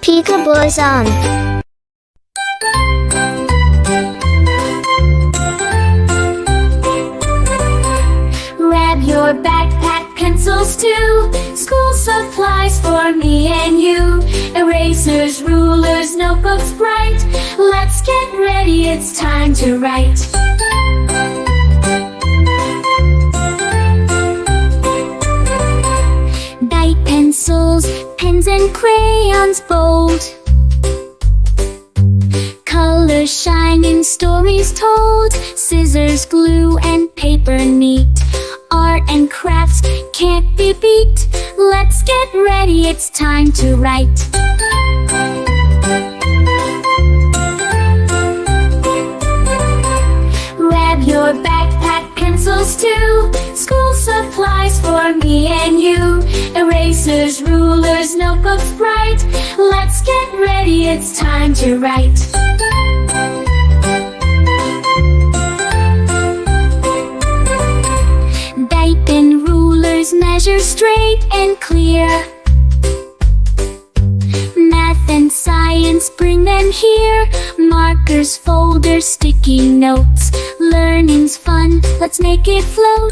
Peekaboo Zone. Grab your backpack, pencils too, school supplies for me and you, erasers, rulers, notebooks bright. Let's get ready, it's time to write. Dyed pencils, pens and crayons bold, colors shining, stories told, scissors, glue and paper neat. Art and crafts can't be beat. Let's get ready, it's time to write. Grab your backpack, pencils too, school supplies for me and you, erasers, rulers, notebooks bright. Let's get ready, it's time to write. Measure straight and clear. Math and science, bring them here. Markers, folders, sticky notes. Learning's fun, let's make it float.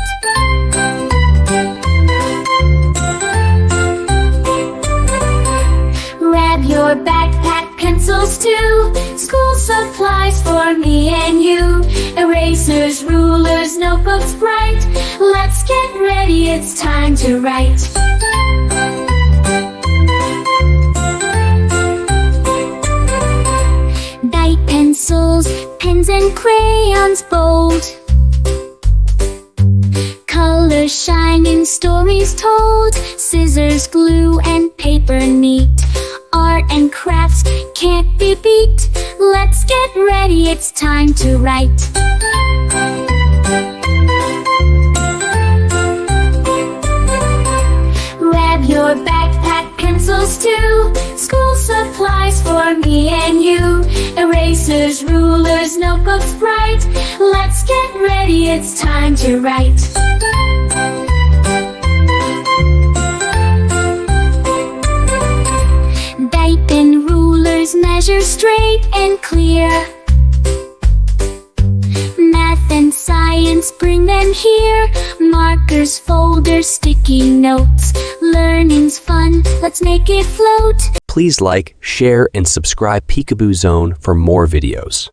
Grab your backpack, pencils too, school supplies for me and you, erasers, rulers, notebooks bright. Let's get ready, it's time to write. Dyed pencils, pens and crayons bold, colors shining, stories told, scissors, glue and paper neat. Art and crafts can't be beat. Let's get ready, it's time to write. Grab your backpack, pencils too, school supplies for me and you, erasers, rulers, notebooks bright. Let's get ready, it's time to write. Measure straight and clear. Math and science, bring them here. Markers, folders, sticky notes. Learning's fun, let's make it float. Please like, share, and subscribe Peekaboo Zone for more videos.